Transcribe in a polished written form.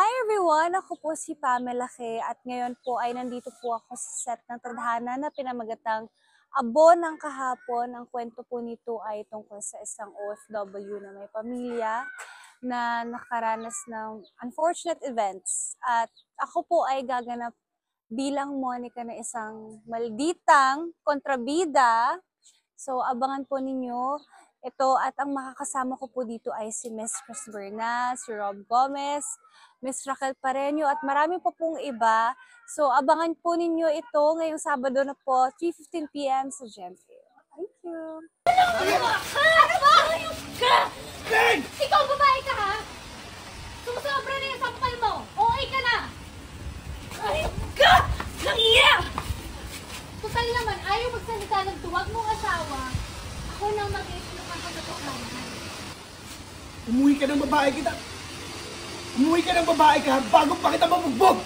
Hi everyone! Ako po si Pamela Kay at ngayon po ay nandito po ako sa set ng Tadhana na pinamagatang Abo ng Kahapon. Ang kwento po nito ay tungkol sa isang OFW na may pamilya na nakaranas ng unfortunate events. At ako po ay gaganap bilang Monica na isang malditang kontrabida. So abangan po ninyo ito at ang makakasama ko po dito ay si Miss Chris Berna, si Rob Gomez, Miss Raquel Pareño at marami pa pong iba. So abangan po ninyo ito ngayong Sabado na po, 3:15 PM sa GMA. Thank you! Ano ba? Ayos ka! Ken! Ikaw babae ka ha? Sumusobra na yung sampal mo! OA ka na! Ayos ka! Nangiya! Total naman, ayaw magsalita ng tuwag mong asawa. Ako nang mag-iitlog ang katotohanan. Umuwi ka ng babae ka bago pa kita mabugbog!